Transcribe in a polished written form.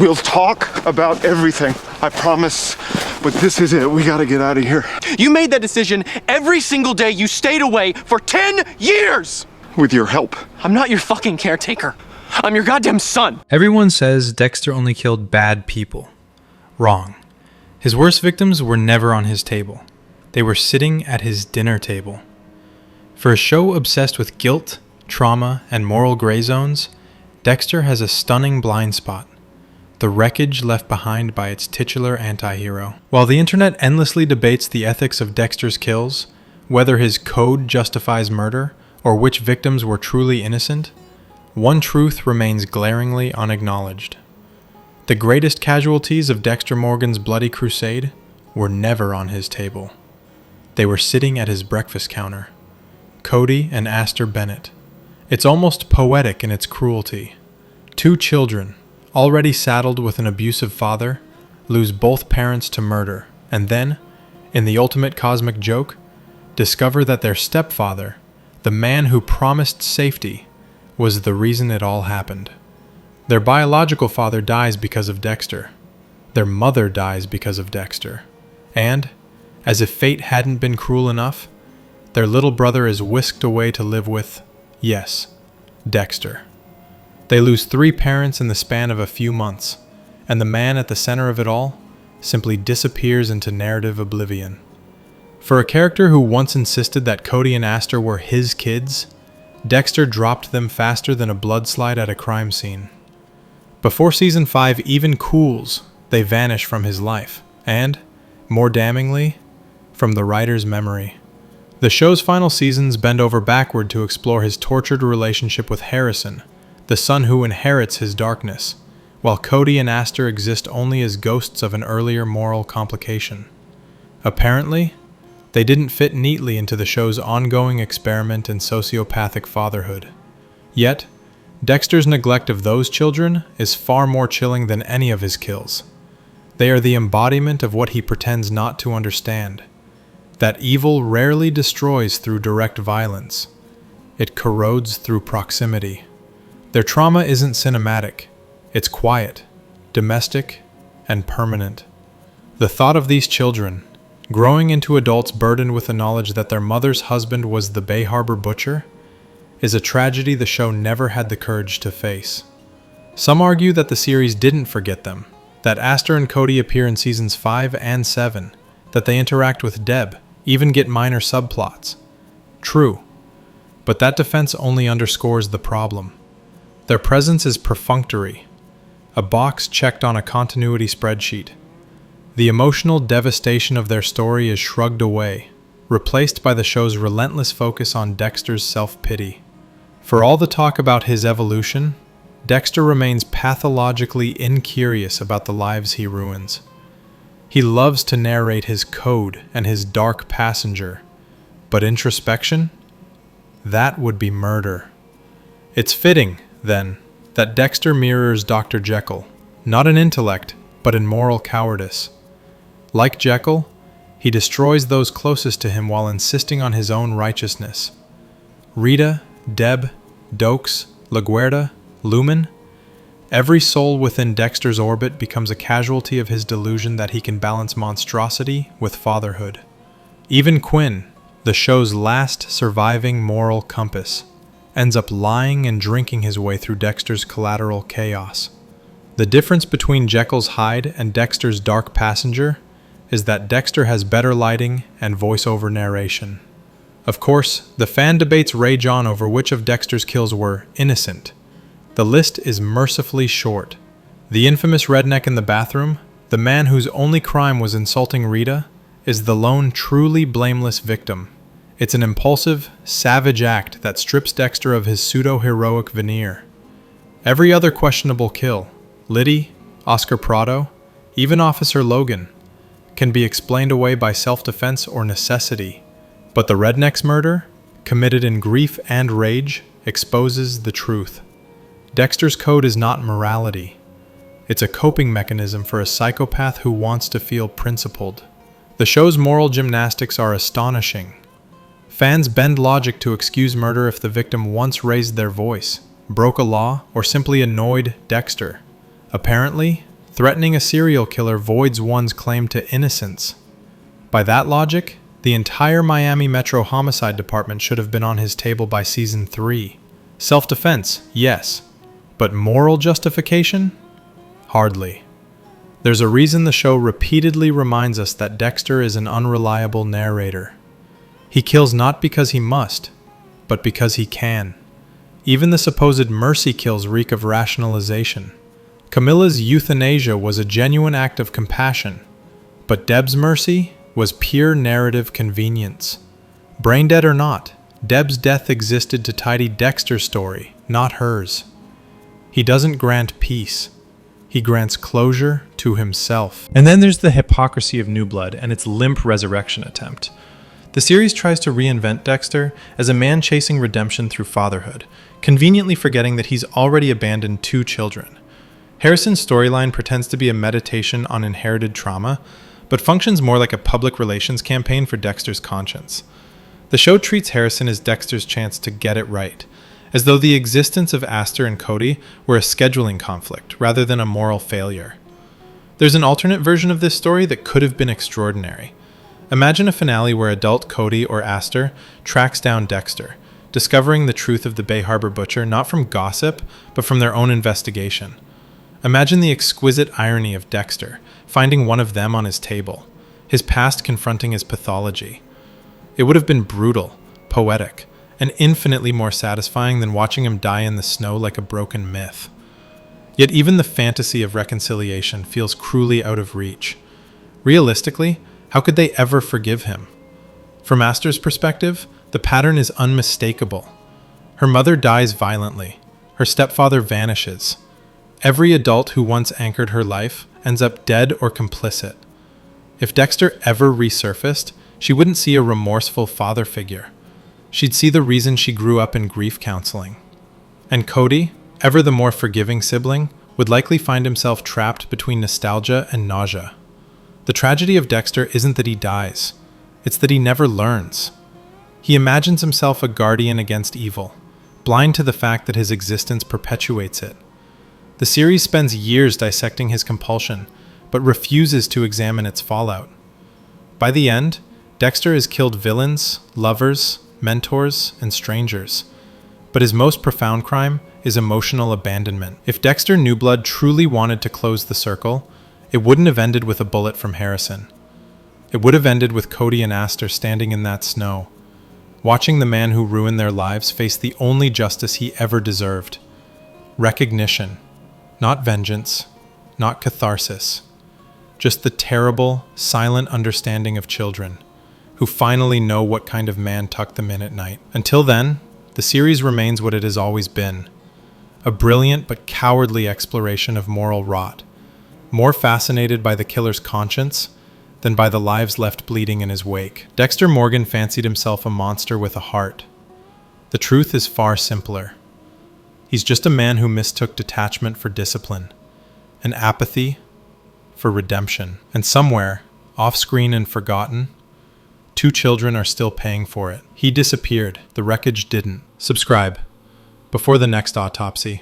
We'll talk about everything, I promise. But this is it. We gotta get out of here. You made that decision every single day you stayed away for 10 years! With your help. I'm not your fucking caretaker. I'm your goddamn son. Everyone says Dexter only killed bad people. Wrong. His worst victims were never on his table. They were sitting at his dinner table. For a show obsessed with guilt, trauma, and moral gray zones, Dexter has a stunning blind spot. The wreckage left behind by its titular anti-hero. While the internet endlessly debates the ethics of Dexter's kills, whether his code justifies murder, or which victims were truly innocent, one truth remains glaringly unacknowledged. The greatest casualties of Dexter Morgan's bloody crusade were never on his table. They were sitting at his breakfast counter. Cody and Astor Bennett. It's almost poetic in its cruelty. Two children, already saddled with an abusive father, lose both parents to murder, and then, in the ultimate cosmic joke, discover that their stepfather, the man who promised safety, was the reason it all happened. Their biological father dies because of Dexter. Their mother dies because of Dexter. And, as if fate hadn't been cruel enough, their little brother is whisked away to live with, yes, Dexter. They lose 3 parents in the span of a few months, and the man at the center of it all simply disappears into narrative oblivion. For a character who once insisted that Cody and Astor were his kids, Dexter dropped them faster than a bloodslide at a crime scene. Before Season 5 even cools, they vanish from his life, and, more damningly, from the writer's memory. The show's final seasons bend over backward to explore his tortured relationship with Harrison, the son who inherits his darkness, while Cody and Astor exist only as ghosts of an earlier moral complication. Apparently, they didn't fit neatly into the show's ongoing experiment in sociopathic fatherhood. Yet, Dexter's neglect of those children is far more chilling than any of his kills. They are the embodiment of what he pretends not to understand. That evil rarely destroys through direct violence. It corrodes through proximity. Their trauma isn't cinematic. It's quiet, domestic, and permanent. The thought of these children, growing into adults burdened with the knowledge that their mother's husband was the Bay Harbor butcher, is a tragedy the show never had the courage to face. Some argue that the series didn't forget them, that Astor and Cody appear in seasons 5 and 7, that they interact with Deb, even get minor subplots. True, but that defense only underscores the problem. Their presence is perfunctory, a box checked on a continuity spreadsheet. The emotional devastation of their story is shrugged away, replaced by the show's relentless focus on Dexter's self-pity. For all the talk about his evolution, Dexter remains pathologically incurious about the lives he ruins. He loves to narrate his code and his dark passenger, but introspection? That would be murder. It's fitting, then, that Dexter mirrors Dr. Jekyll, not in intellect, but in moral cowardice. Like Jekyll, he destroys those closest to him while insisting on his own righteousness. Rita, Deb, Dokes, LaGuerta, Lumen, every soul within Dexter's orbit becomes a casualty of his delusion that he can balance monstrosity with fatherhood. Even Quinn, the show's last surviving moral compass, ends up lying and drinking his way through Dexter's collateral chaos. The difference between Jekyll's Hyde and Dexter's Dark Passenger is that Dexter has better lighting and voiceover narration. Of course, the fan debates rage on over which of Dexter's kills were innocent. The list is mercifully short. The infamous redneck in the bathroom, the man whose only crime was insulting Rita, is the lone truly blameless victim. It's an impulsive, savage act that strips Dexter of his pseudo-heroic veneer. Every other questionable kill, Liddy, Oscar Prado, even Officer Logan, can be explained away by self-defense or necessity. But the redneck's murder, committed in grief and rage, exposes the truth. Dexter's code is not morality. It's a coping mechanism for a psychopath who wants to feel principled. The show's moral gymnastics are astonishing. Fans bend logic to excuse murder if the victim once raised their voice, broke a law, or simply annoyed Dexter. Apparently, Threatening a serial killer voids one's claim to innocence. By that logic, the entire Miami Metro Homicide Department should have been on his table by season 3. Self-defense, yes. But moral justification? Hardly. There's a reason the show repeatedly reminds us that Dexter is an unreliable narrator. He kills not because he must, but because he can. Even the supposed mercy kills reek of rationalization. Camilla's euthanasia was a genuine act of compassion, but Deb's mercy was pure narrative convenience. Brain dead or not, Deb's death existed to tidy Dexter's story, not hers. He doesn't grant peace. He grants closure to himself. And then there's the hypocrisy of New Blood and its limp resurrection attempt. The series tries to reinvent Dexter as a man chasing redemption through fatherhood, conveniently forgetting that he's already abandoned 2 children. Harrison's storyline pretends to be a meditation on inherited trauma, but functions more like a public relations campaign for Dexter's conscience. The show treats Harrison as Dexter's chance to get it right, as though the existence of Aster and Cody were a scheduling conflict rather than a moral failure. There's an alternate version of this story that could have been extraordinary. Imagine a finale where adult Cody or Aster tracks down Dexter, discovering the truth of the Bay Harbor butcher not from gossip, but from their own investigation. Imagine the exquisite irony of Dexter, finding one of them on his table, his past confronting his pathology. It would have been brutal, poetic, and infinitely more satisfying than watching him die in the snow like a broken myth. Yet even the fantasy of reconciliation feels cruelly out of reach. Realistically, how could they ever forgive him? From Aster's perspective, the pattern is unmistakable. Her mother dies violently. Her stepfather vanishes. Every adult who once anchored her life ends up dead or complicit. If Dexter ever resurfaced, she wouldn't see a remorseful father figure. She'd see the reason she grew up in grief counseling. And Cody, ever the more forgiving sibling, would likely find himself trapped between nostalgia and nausea. The tragedy of Dexter isn't that he dies. It's that he never learns. He imagines himself a guardian against evil, blind to the fact that his existence perpetuates it. The series spends years dissecting his compulsion, but refuses to examine its fallout. By the end, Dexter has killed villains, lovers, mentors, and strangers. But his most profound crime is emotional abandonment. If Dexter New Blood truly wanted to close the circle, it wouldn't have ended with a bullet from Harrison. It would have ended with Cody and Aster standing in that snow, watching the man who ruined their lives face the only justice he ever deserved. Recognition. Not vengeance, not catharsis. Just the terrible, silent understanding of children, who finally know what kind of man tucked them in at night. Until then, the series remains what it has always been. A brilliant but cowardly exploration of moral rot, more fascinated by the killer's conscience than by the lives left bleeding in his wake. Dexter Morgan fancied himself a monster with a heart. The truth is far simpler. He's just a man who mistook detachment for discipline, and apathy for redemption. And somewhere, off-screen and forgotten, 2 children are still paying for it. He disappeared. The wreckage didn't. Subscribe before the next autopsy.